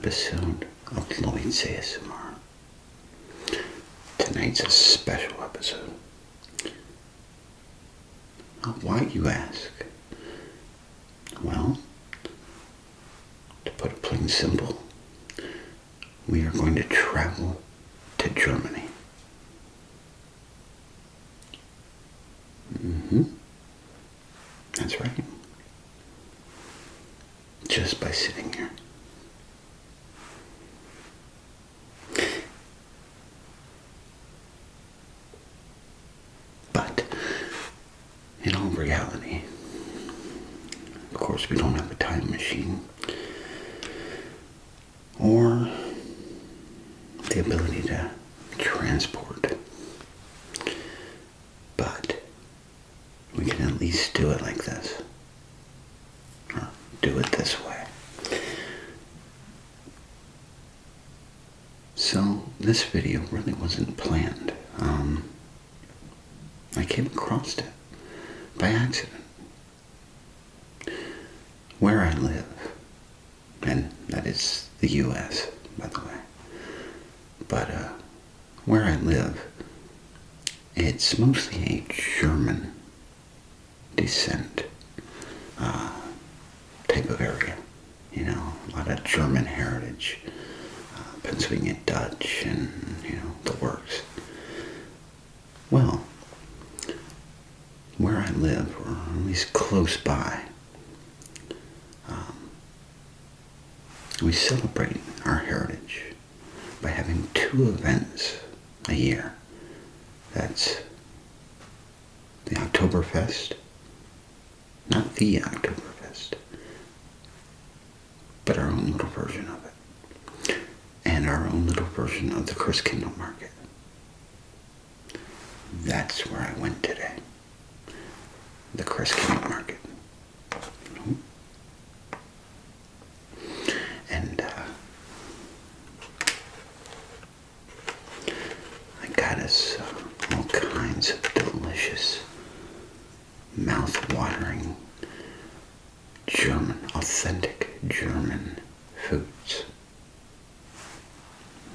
episode of Lloyd's ASMR. Tonight's a special episode. Why, you ask? Well, to put it plain simple, we are going to travel to Germany. That's right. Just by sitting here. But, in all reality, of course, we don't have a time machine or the ability to transport. But we can at least do it like this. Or do it this way. So, this video really wasn't planned. I came across it by accident. Where I live, and that is the U.S., by the way, but where I live, it's mostly a German descent type of area. You know, a lot of German heritage, Pennsylvania Dutch, and, the works. Well, where I live, or at least close by, we celebrate our heritage by having 2 events a year. That's the Oktoberfest, not the Oktoberfest, but our own little version of it, and our own little version of the Christkindl market. That's where I went today. The Christkindl market. And I got us all kinds of delicious, mouth-watering, German, authentic German foods.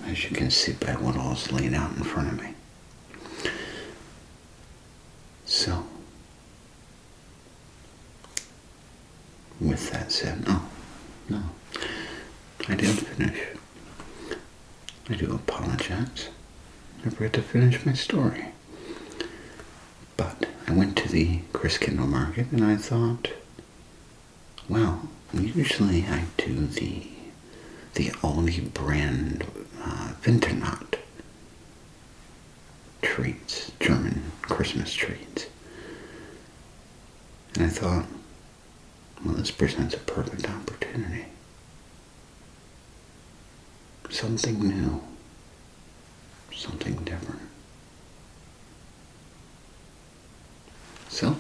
As you can see by what all is laid out in front of me. So, with that said, no, I didn't finish. I do apologize. Never get to finish my story. But I went to the Christkindl market and I thought, well, usually I do the Aldi brand Winternacht treats, German Christmas treats. And I thought, well, this presents a perfect opportunity. Something new. Something different. So,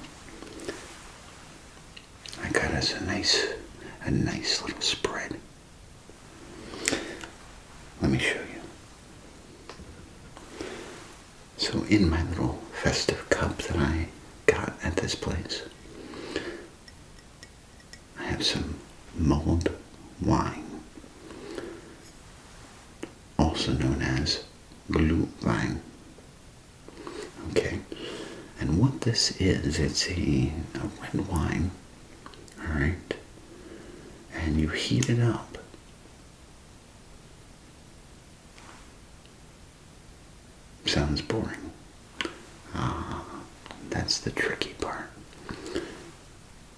I got us a nice little spread. Let me show you. So in my little festive cup that I got at this place, I have some mulled wine, also known as Glühwein. Okay, and what this is, it's a red wine, alright, and you heat it up. Sounds boring. That's the tricky part.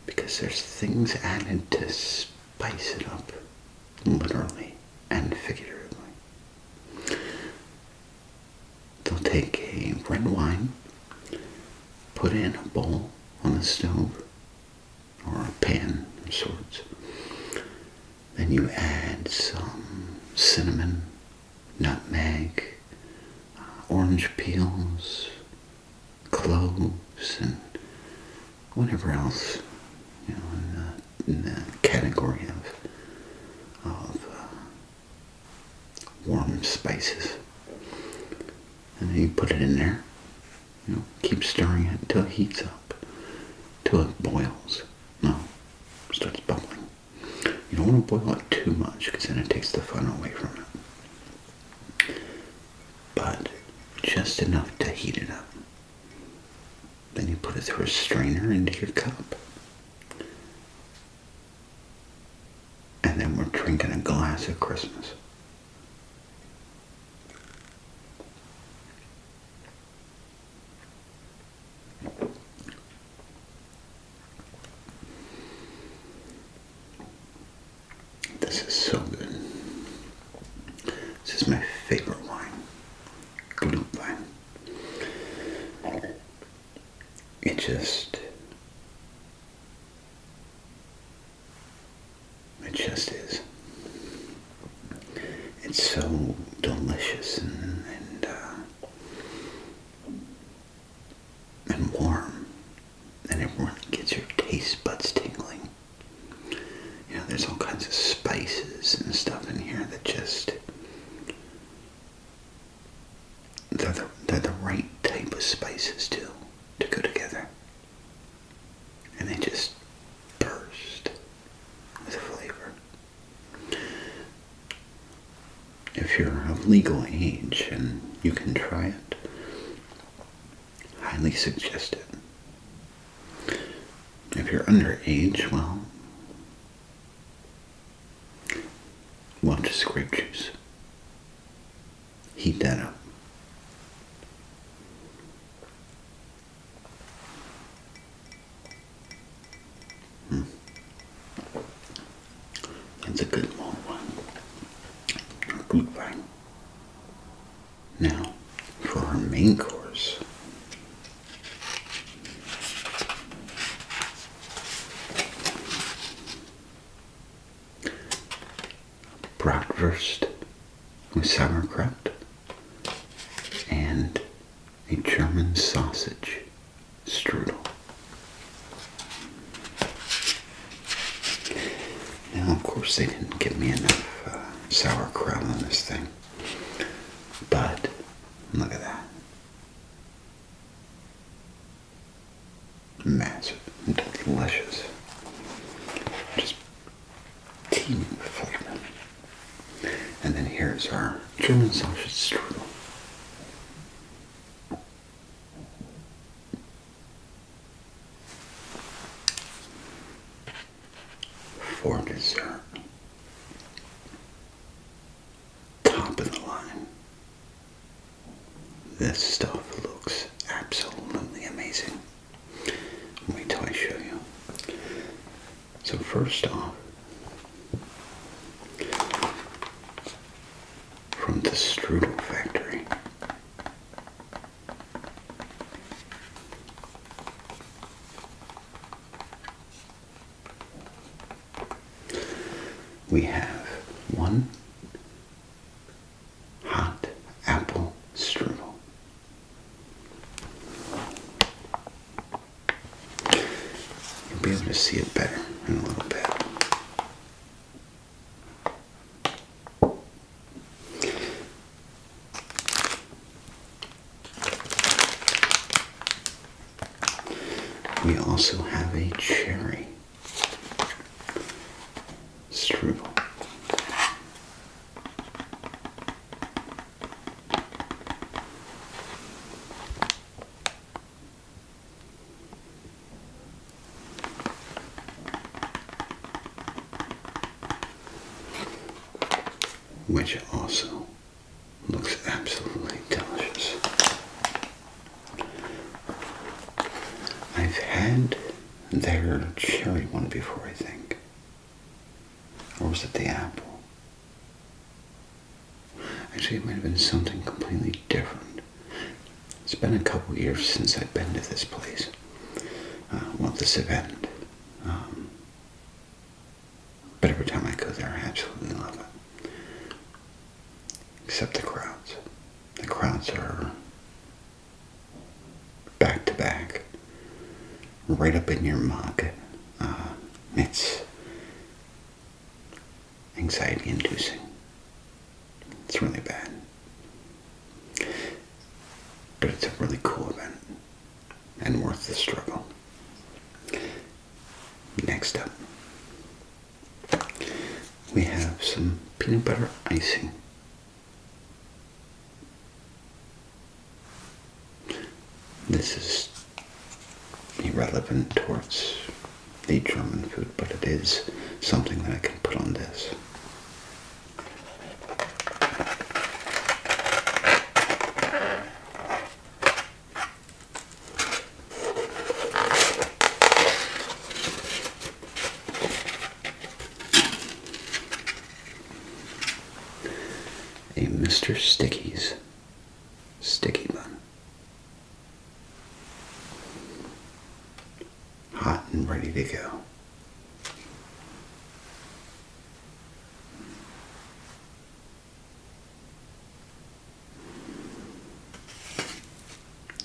Because there's things added to spice it up, literally and figuratively. They'll take a red wine, put it in a bowl on the stove, or a pan of sorts. Then you add some cinnamon, nutmeg, orange peels, cloves, and whatever else, in the category of warm spices. And then you put it in there, keep stirring it until it heats up, till it boils. No, starts bubbling. You don't want boil it too much because then it takes the fun away from it. But just enough to heat it up. Then you put it through a strainer into your cup. And then we're drinking a glass of Christmas. This is so good. This is my favorite wine. Glühwein. It just is. It's so delicious and warm, and it really gets your taste buds tingling. You know, there's all kinds of spices and stuff in here that just, they're the right type of spices too, to go together. And they just burst with flavor. If you're of legal age and you can try it, highly suggest it. If you're underage, well, just grape juice. Heat that up. It's a good long one. Glühwein. Now, for our main course, bratwurst with sauerkraut and a German sausage strudel. Now, of course, they didn't give me enough sauerkraut on this thing, but look at that. Massive, delicious, just teeming with flavor. And then here's our German sausage strudel. For dessert, top of the line. This stuff looks absolutely amazing. Wait till I show you. So first off, from the strudel factory, we have one hot apple strudel. You'll be able to see it better in a little bit. We also have a cherry strudel. Which also looks absolutely delicious. I've had their cherry one before, I think. Or was it the apple? Actually, it might have been something completely different. It's been a couple years since I've been to this place. This event. But every time I go there, I absolutely love it. Except the crowds. The crowds are back to back, right up in your mug. It's anxiety inducing. It's really bad. But it's a really cool event and worth the struggle. Next up, some peanut butter icing. This is irrelevant towards the German food, but it is something that I can put on this. A Mr. Sticky's sticky bun. Hot and ready to go.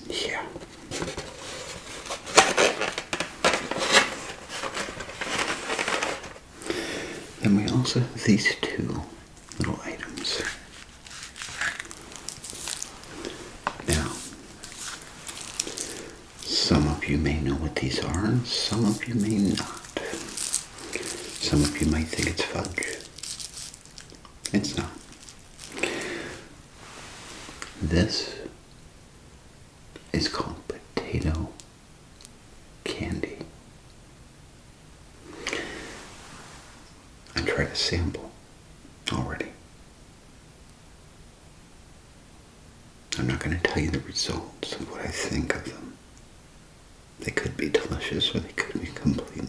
Yeah. Then we also have these two little items. Now, some of you may know what these are, and some of you may not. Some of you might think it's fudge. It's not. This is called potato candy. I tried a sample already. I'm not going to tell you the results of what I think of them. They could be delicious or they could be completely,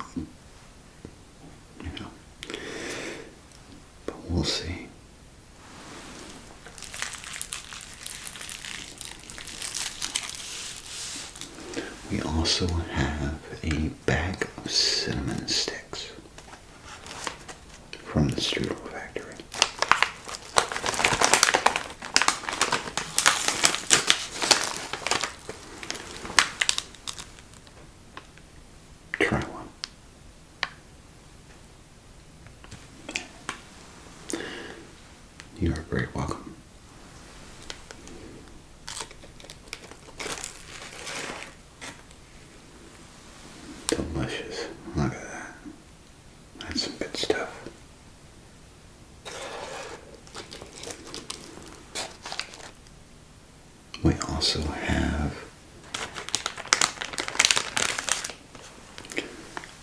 but we'll see. We also have a bag of cinnamon sticks from the strudel factory. Try one. You are very welcome. Delicious. Look at that. That's some good stuff. We also have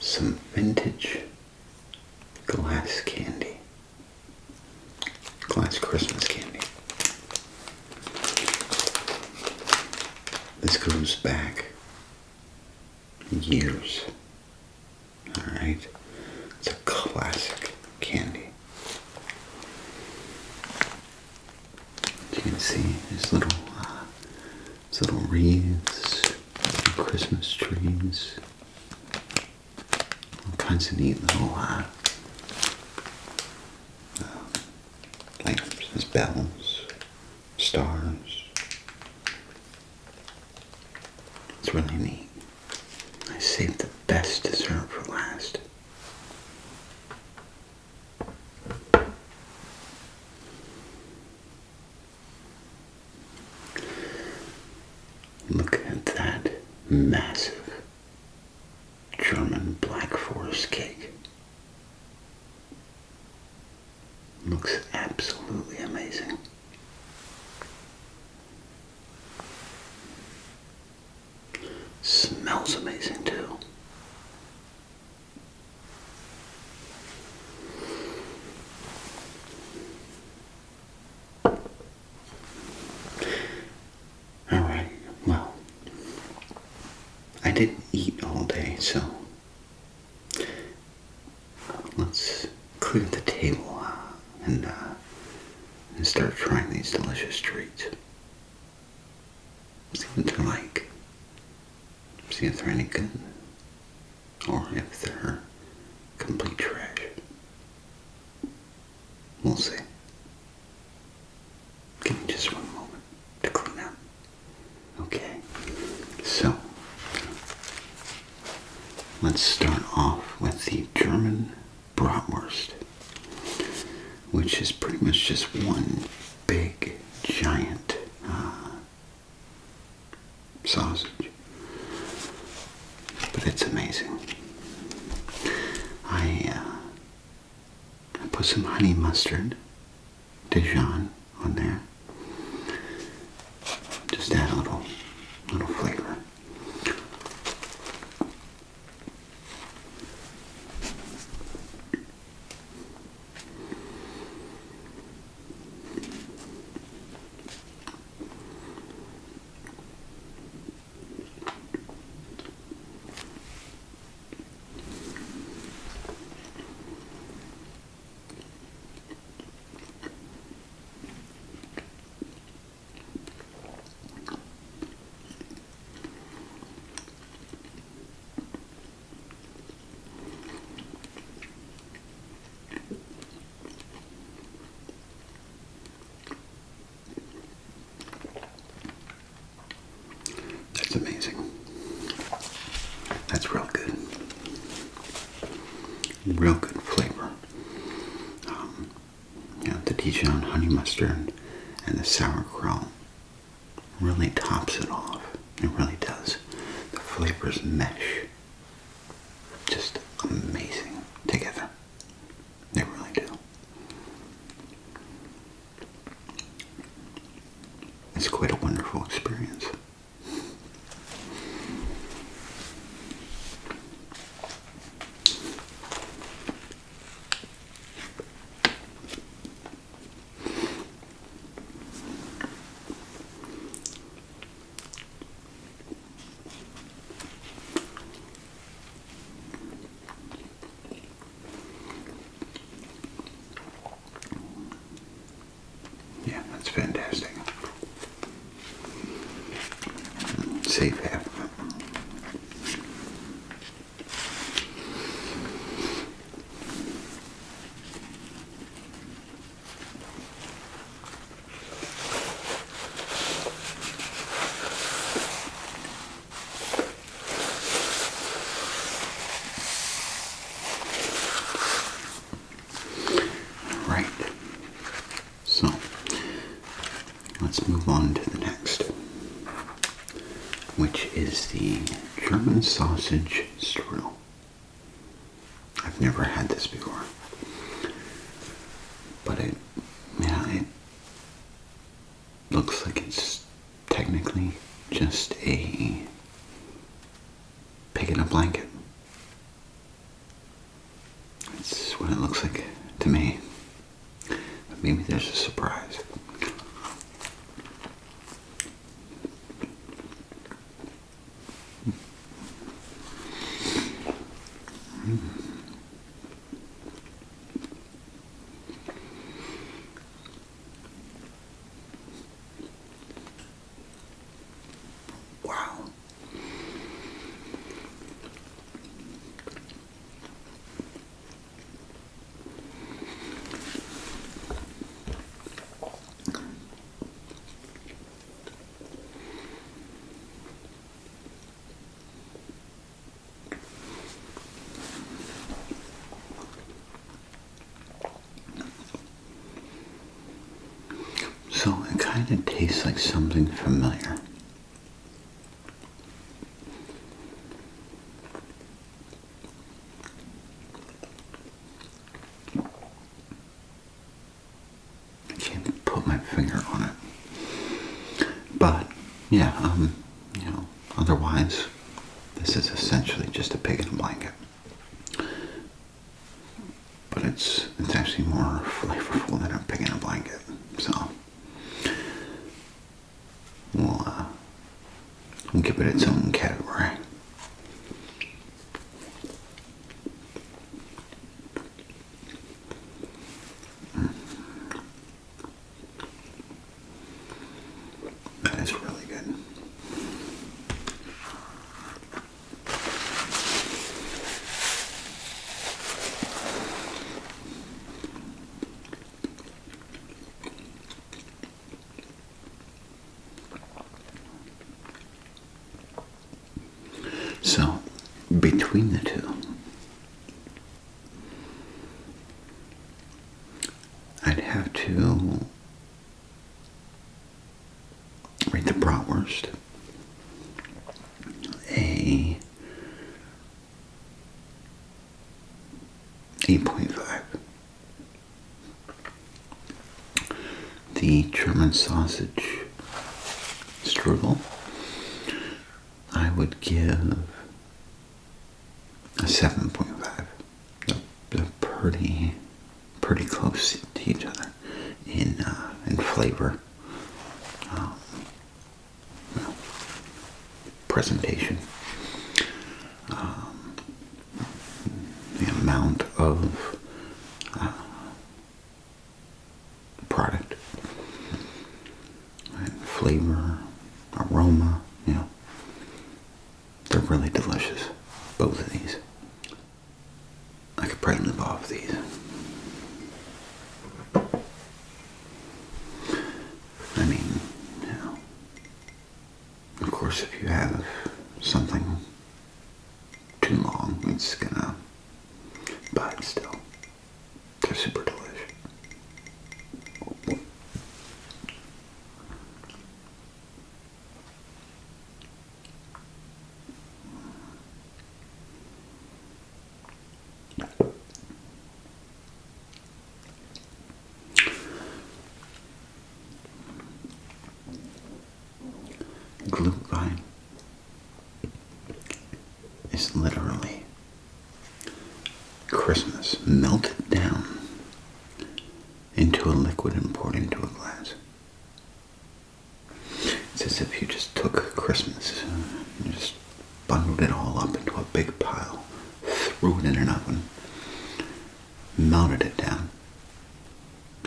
some vintage glass candy. Glass Christmas candy. This goes back years. Alright? It's a classic candy. As you can see, there's little wreaths, Christmas trees, all kinds of neat little items. There's bells, stars. It's really neat. I saved the best dessert for last. Look at that massive German Black Forest cake. Looks absolutely amazing. Smells amazing too. Alright, well, I didn't eat all day, so let's clear the table and start trying these delicious treats. See what they're like. See if they're any good, or if they're complete trash. We'll see. Give me just one moment to clean up. Okay, so let's start off with the German bratwurst, which is pretty much just one big, giant sausage. But it's amazing. I put put some honey mustard Dijon on there. Just add a little flavor. That's amazing. That's real good. Real good flavor. The Dijon honey mustard and the sauerkraut really tops it off. It really does. The flavors mesh just amazing together. They really do. It's quite a wonderful experience. Yeah, that's fantastic. Save half of it. Right. So, let's move on to the next, which is the German sausage strudel. I've never had this before, but it looks like it's technically just a pig in a blanket. That's what it looks like to me. But maybe there's a surprise. Wow. So it kind of tastes like something familiar. I can't put my finger on it. But yeah, otherwise this is essentially just a pig in a blanket. But it's actually more flavorful than a pig in a blanket. So we'll give it its own category. That is really good. So, between the two, I'd have to rate the bratwurst a 8.5. the German sausage strudel, I would give a 7.5. They're pretty close to each other in flavor, well, presentation, the amount of product and flavor, aroma, they're really delicious, both of these. I could probably live off these. I mean, of course, if you have something too long, it's gonna, but still, they're super delicious. Glühwein is literally Christmas melted down into a liquid and poured into a glass. It's as if you just took Christmas and just bundled it all up into a big pile, threw it in an oven, melted it down.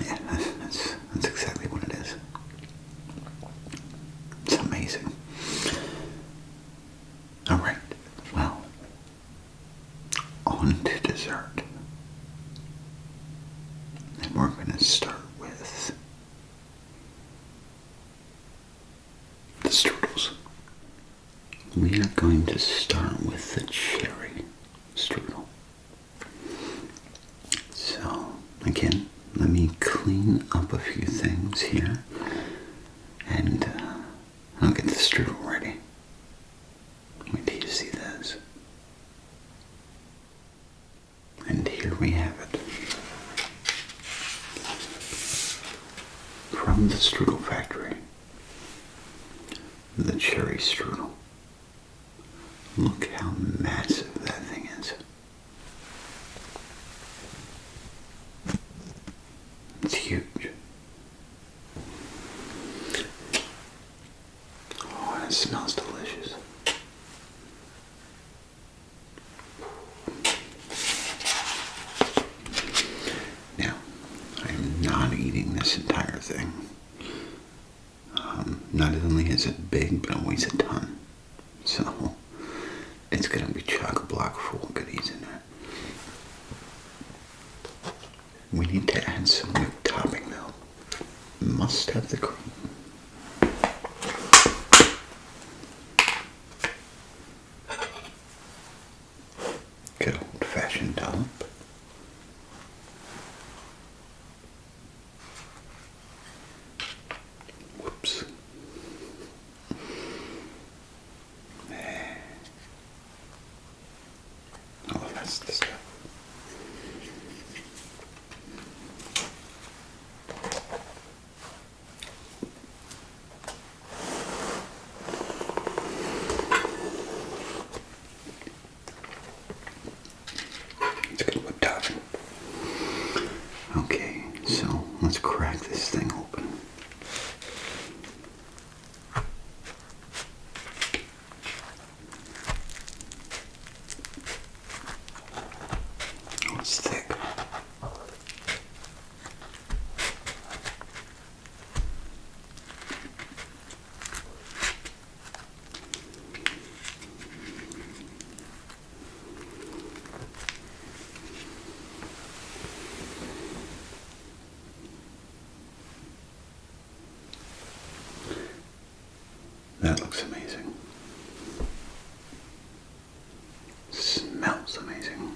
Yeah, that's exactly what it is. It's amazing. All right, well, on to dessert. And we're going to start with the strudels. We are going to start with the cherry strudel. So, again, let me clean up a few things here, and I'll get the strudel ready. Wait till you see this. And here we have it. From the strudel factory. The cherry strudel. Look how massive that thing is. It's huge. Oh, and it smells delicious. Now, I'm not eating this entire thing. Not only is it big, but it weighs a ton. So, it's going to be chock-a-block full of goodies in there. We need to add some whipped topping, though. Must have the cream. Good old-fashioned dollop. Whoops. Oh, that's the stuff. It's good with topping. Okay, so let's crack this thing open. Oh, it's thick. That looks amazing. Smells amazing.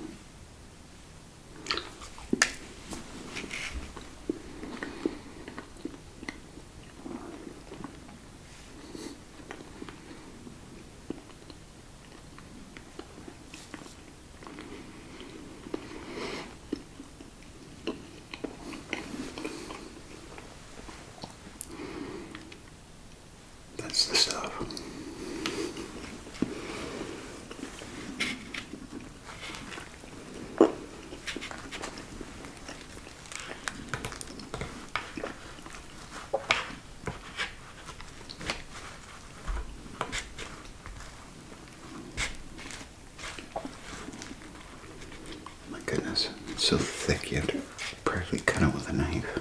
goodness. It's so thick you have to practically cut it with a knife.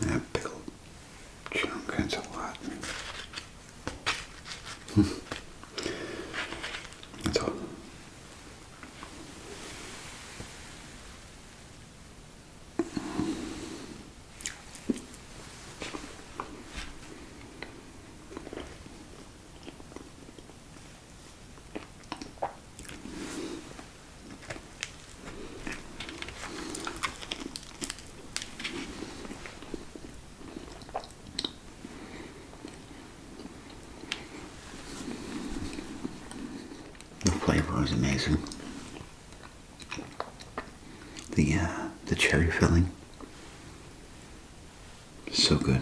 That big old chunk, that's a lot. That's all. The flavor is amazing. The cherry filling, so good.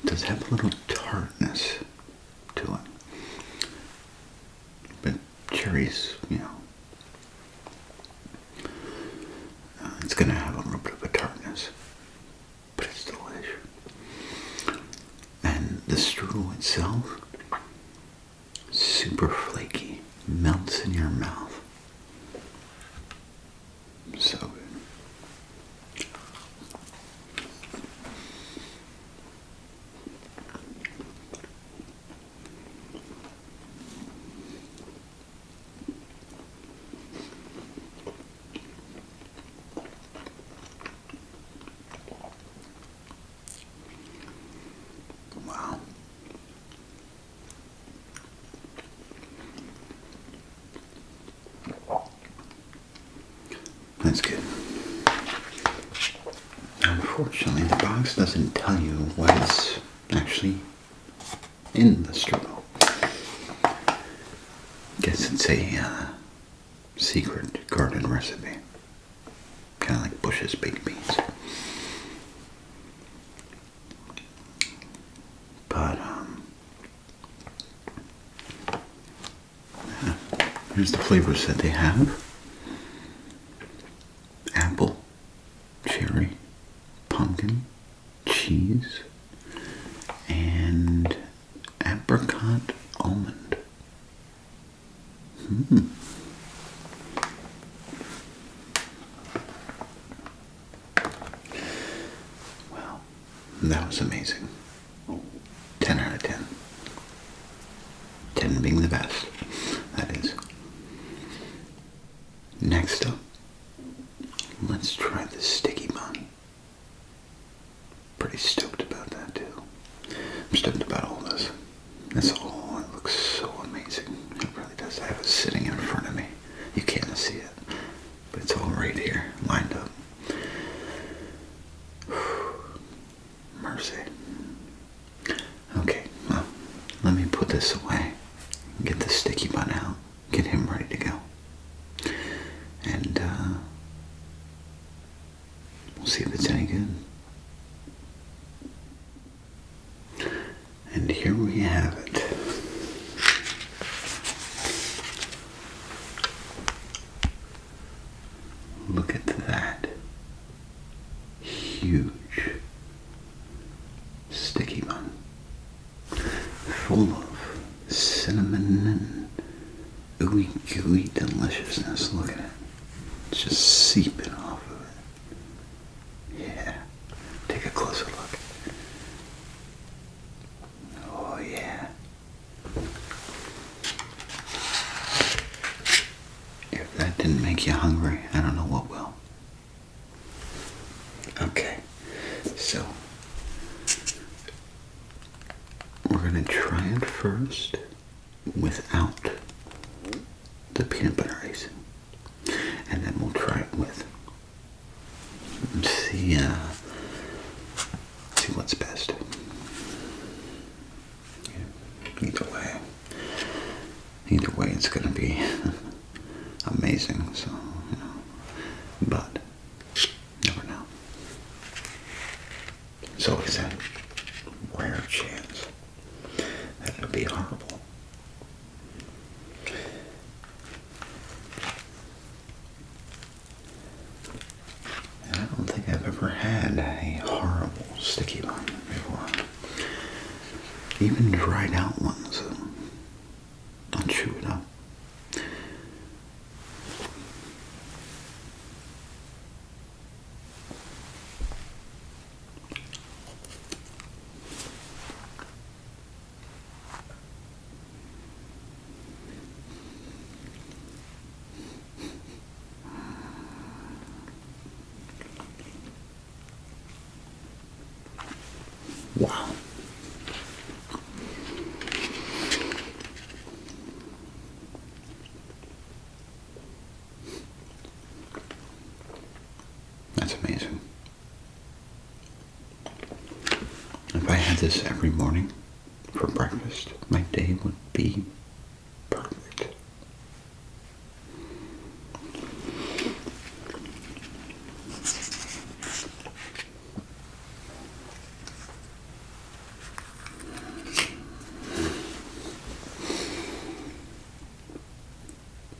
Does have a little tartness to it, but cherries, it's gonna have a little bit of a tartness, but it's delicious. And the strudel itself, super flaky, melts in your mouth. So good. Wow. That's good. Unfortunately, the box doesn't tell you what is actually in the strudel. Guess it's a secret garden recipe. Kind of like Bush's baked beans. But, here's the flavors that they have. Apple, cherry, pumpkin, cheese, and apricot almond. Well, that was amazing. 10 out of 10. 10 being the best, that is. Next up, let's try the sticky bun. Pretty stoked about that too. I'm stoked about all this. That's all. It looks so amazing. It really does. I have it sitting in front of me. You can't see it, but it's all right here, lined up. Mercy. Okay, well, let me put this away. Get the sticky bun out. Get him ready to go. And, we'll see if it's any good. And here we have it. Look at that. Huge sticky bun. Full of cinnamon and ooey gooey deliciousness. Look at it. It's just seeping off of it. Yeah. Take a closer look. Oh yeah. If that didn't make you hungry, I don't know what will. Okay. So we're gonna try it first without the peanut butter icing. And then we'll try it with. See what's best. Either way, it's gonna be amazing. So, but never know. It's always that rare chance that it'll be horrible. And I don't think I've ever had a horrible sticky bun before. Even dried out ones, I'll chew it up. Wow. That's amazing. If I had this every morning for breakfast, my day would be perfect.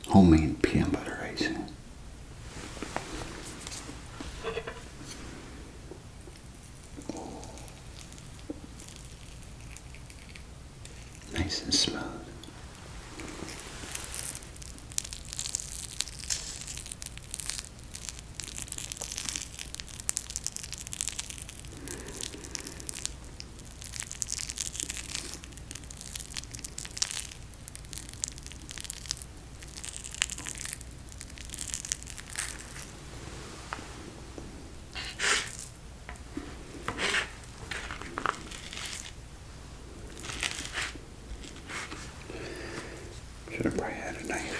Homemade peanut butter icing. Nice and smooth. Should have probably had a knife.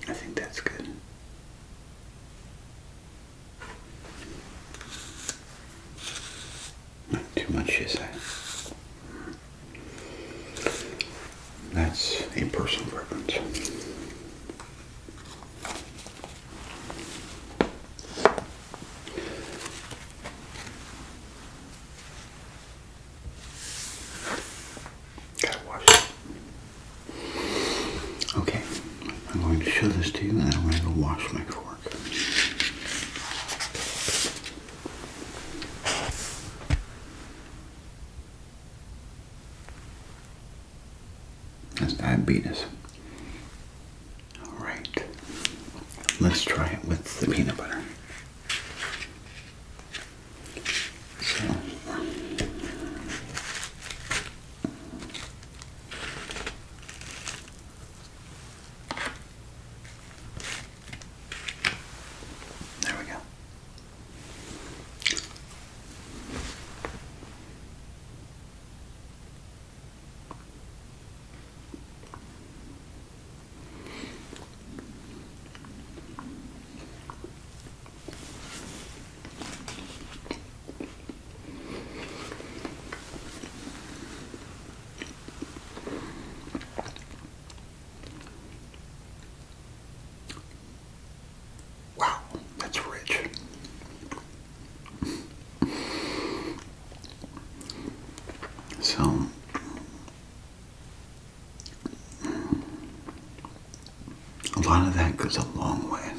I think that's good. Not too much, you say? That's a personal preference. Gotta wash it. Okay, I'm going to show this to you and then I'm going to go wash my fork. That's diabetes. Alright, let's try it with the peanut butter. So, there we go. Wow, that's rich. So, a lot of that goes a long way.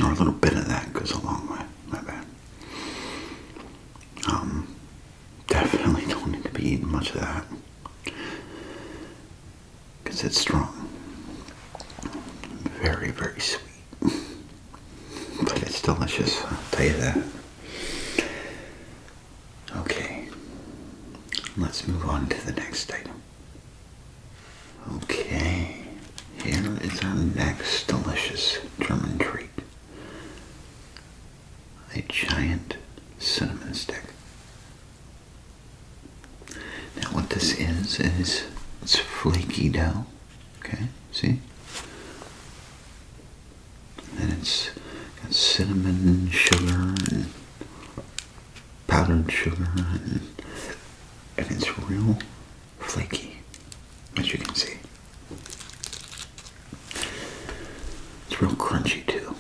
Or a little bit of that goes a long way. My bad. Definitely don't need to be eating much of that. Because it's strong. Very, very sweet. But it's delicious, I'll tell you that. Okay. Let's move on to the next item. Okay. Here is our next delicious German treat. A giant cinnamon stick. Now what this is it's flaky dough. Okay, see? And it's got cinnamon, sugar, and powdered sugar, and it's real flaky, as you can see. It's real crunchy too.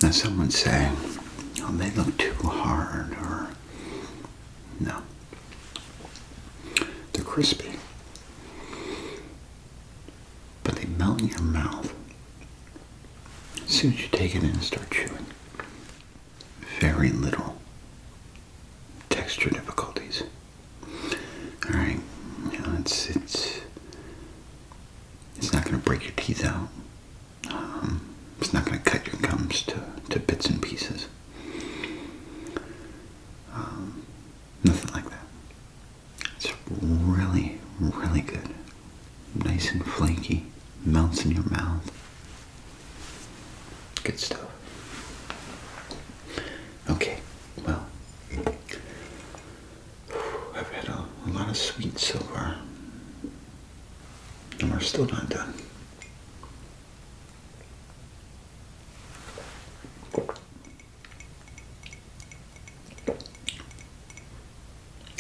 Now some would say, oh, they look too hard, or no. They're crispy, but they melt in your mouth as soon as you take it in and start chewing. Very little texture difficulties. Alright, you know, it's not going to break your teeth out. It's not going to cut your gums to bits and pieces. Nothing like that. It's really, really good. Nice and flaky. Melts in your mouth. Good stuff. Okay, well, I've had a lot of sweets so far. And we're still not done.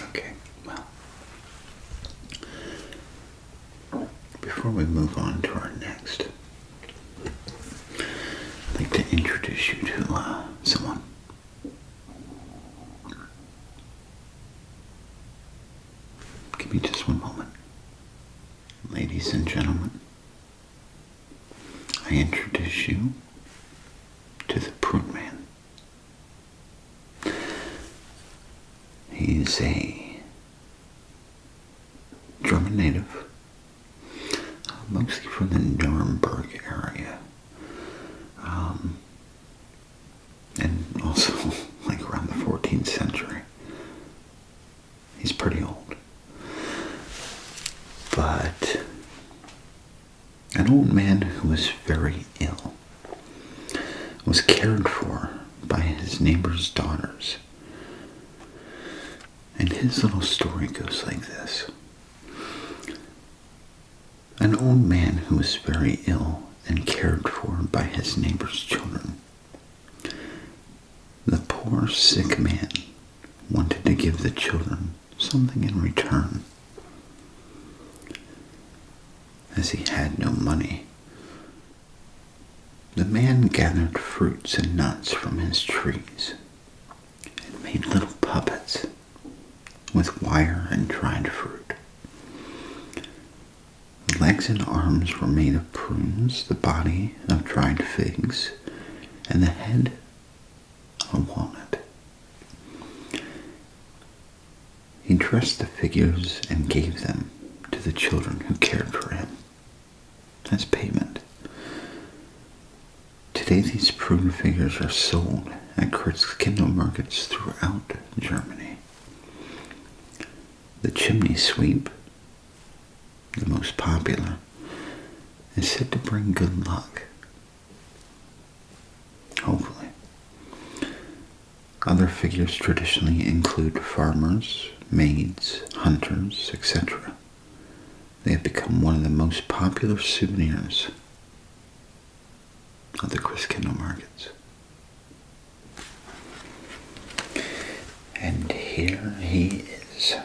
Okay, well, before we move on to our next, I'd like to introduce you to someone. Give me just one moment. Ladies and gentlemen, I introduce you to the Prune Man. He's a German native, mostly from the Nuremberg area, and also like around the 14th century. He's pretty old. But an old man who was very ill was cared for by his neighbor's daughters. And his little story goes like this. An old man who was very ill and cared for by his neighbor's children. The poor sick man wanted to give the children something in return. As he had no money, the man gathered fruits and nuts from his trees and made little puppets with wire and dried fruit. The legs and arms were made of prunes, the body of dried figs, and the head of a walnut. He dressed the figures and gave them to the children who cared for him as payment. Today these prune figures are sold at Christkindl markets throughout Germany. The chimney sweep, the most popular, is said to bring good luck. Hopefully. Other figures traditionally include farmers, maids, hunters, etc. They have become one of the most popular souvenirs of the Christkindl markets. And here he is.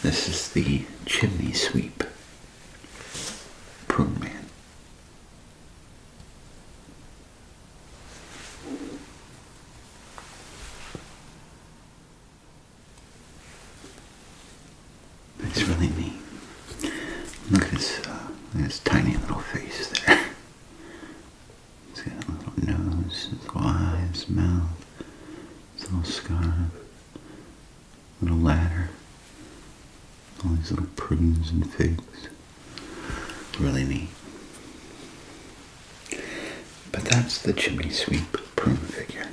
This is the chimney sweep Prune Man. It's really neat. Look at his tiny little face there. He's got a little nose, his eyes, mouth, his little scarf, little ladder, all these little prunes and figs. Really neat. But that's the chimney sweep prune figure.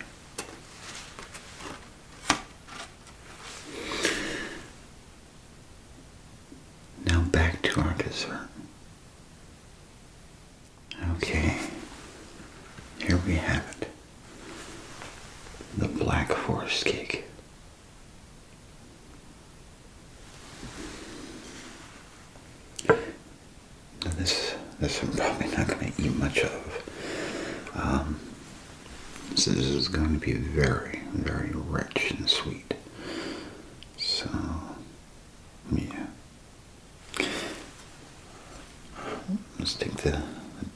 Now back to our dessert. Okay, here we have it. The Black Forest cake. Now this I'm probably not going to eat much of. So this is going to be very, very rich and sweet. So, yeah. Let's take the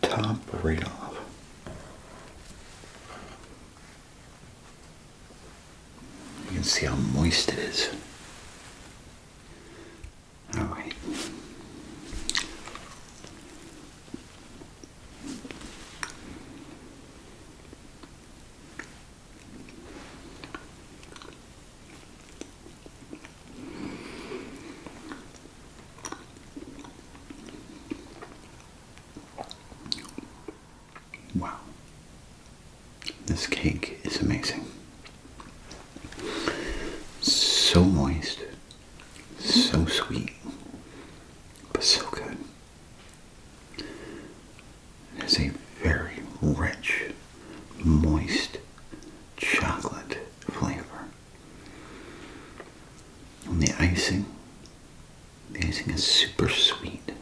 top right off. can see how moist it is. All right. Wow. This cake is amazing. So moist, so sweet, but so good. It has a very rich, moist chocolate flavor. And the icing is super sweet.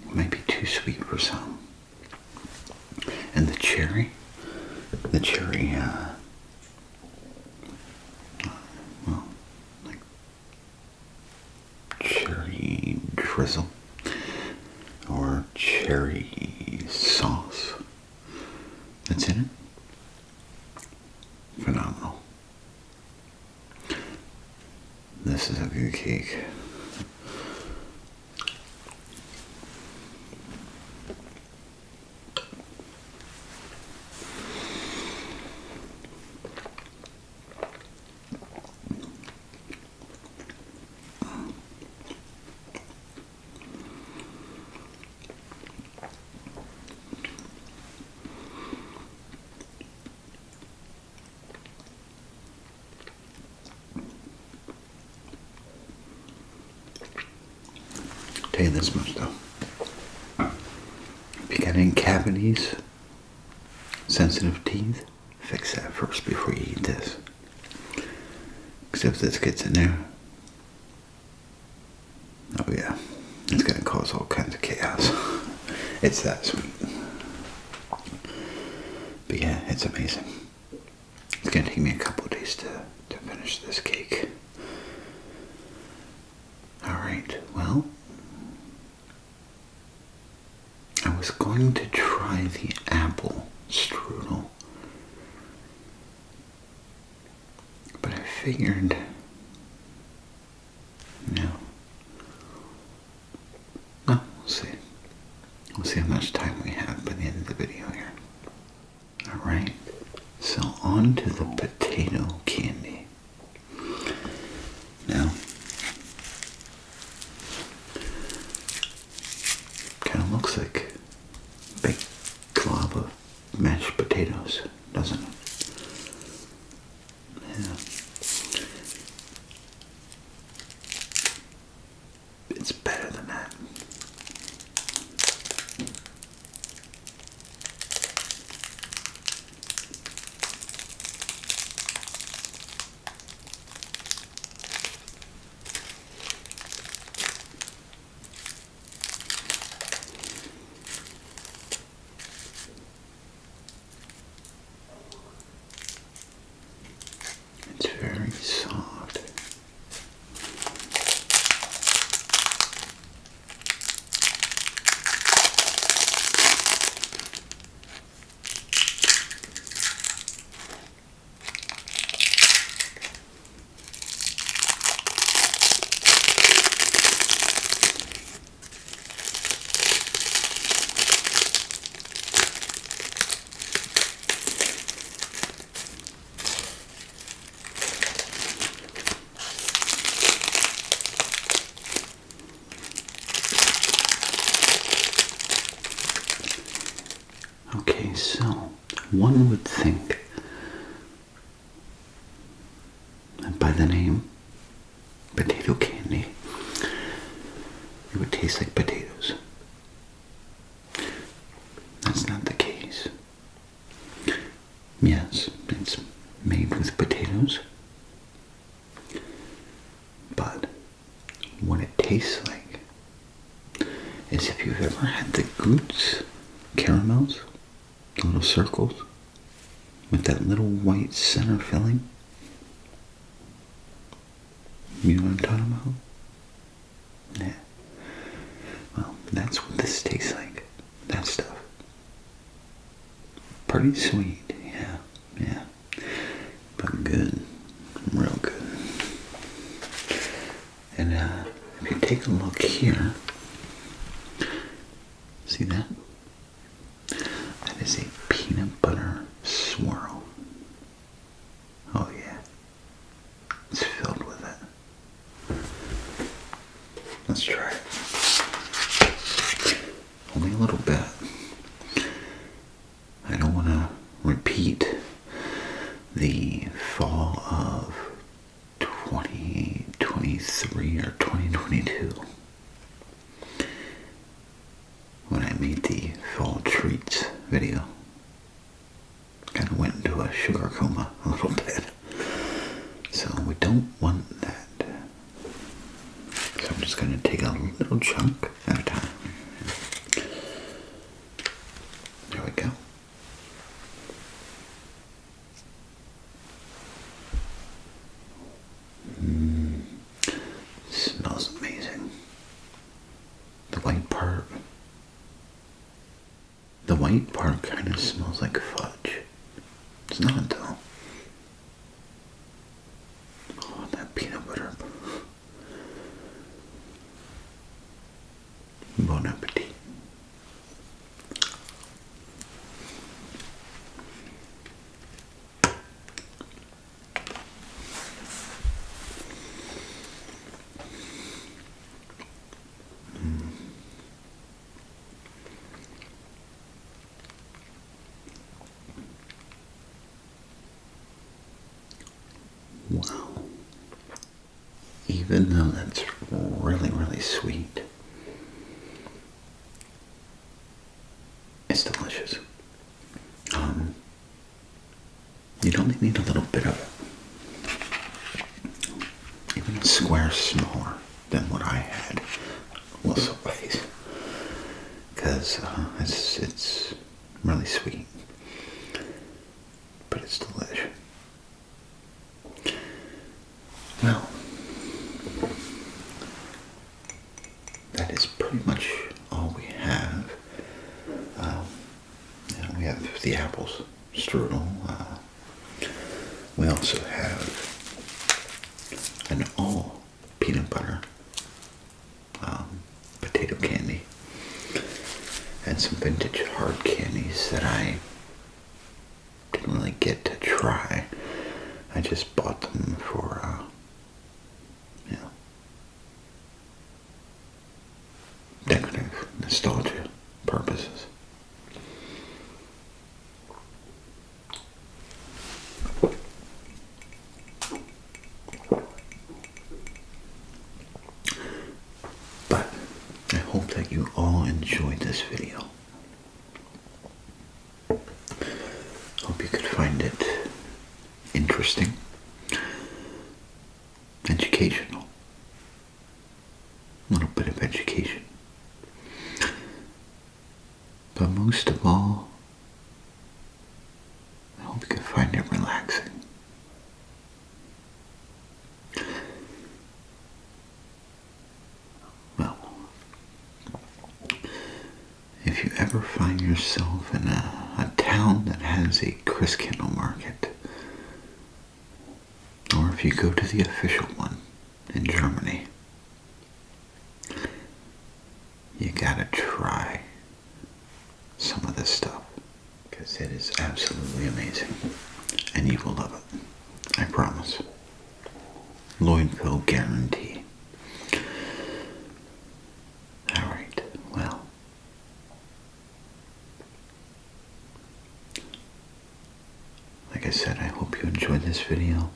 It might be too sweet for some. And the cherry, well, like cherry drizzle or cherry sauce that's in it. Phenomenal. This is a good cake. Tell you this much though. If you got any cavities, sensitive teeth, fix that first before you eat this. Because if this gets in there, oh yeah, it's gonna cause all kinds of chaos. It's that sweet. But yeah, it's amazing. It's gonna take me a couple of days to finish this cake. Alright, well, I was going to try the apple strudel, but I figured, no, we'll see. We'll see how much time we have by the end of the video here. Alright, so on to the potato candy. Now, kind of looks like a big glob of mashed potatoes, doesn't it? Yeah. It's better than that. It's very soft. Okay, so one would think that by the name potato candy, it would taste like potatoes. That's not the case. Yes, it's made with potatoes, but what it tastes like is if you've ever had the Goots caramels, the little circles with that little white center filling. You know what I'm talking about? Yeah. Well, that's what this tastes like. That stuff. Pretty sweet, yeah, yeah. good. Real good. And if you take a look here, see that? That is a peanut butter swirl. Oh yeah. It's filled with it. Let's try it. Only a little bit. I don't want to repeat the fall of 2023 or 2022 when I made the fall treats video. Kind of went into a sugar coma a little bit. So we don't want that. So I'm just going to take a little chunk at a time. There we go. Smells amazing. The white part kind of smells like fudge. It's not though. Oh, that peanut butter. Bon appetit. Wow. Even though that's really, really sweet, it's delicious. You'd only need a little bit of it. Even a square smaller than what I had will suffice. Because it's really sweet. But it's delicious. Well, that is pretty much all we have. We have the apples strudel. We also have an all peanut butter potato candy and some vintage hard candies that I didn't really get to try. I just bought them for decorative nostalgia purposes. But I hope that you all enjoyed this video. Hope you could find it interesting, educational, a little bit of education. But most of all, I hope you can find it relaxing. Well, if you ever find yourself in a town that has a Christkindl market, or if you go to the official one in Germany, you gotta try some of this stuff, because it is absolutely amazing, and you will love it. I promise. Lloydville guarantee. Alright, well. Like I said, I hope you enjoyed this video.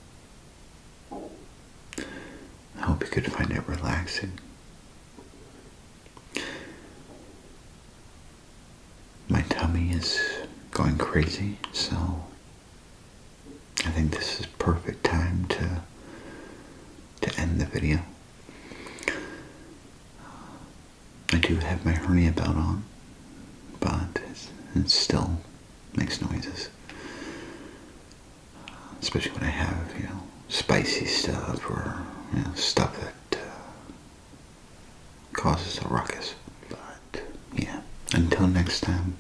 I hope you could find it relaxing. My tummy is going crazy, so I think this is perfect time to end the video. I do have my hernia belt on, but it still makes noises. Especially when I have, spicy stuff or, stuff that causes a ruckus. But, yeah, until next time,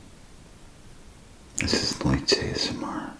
this is Lloyd's ASMR.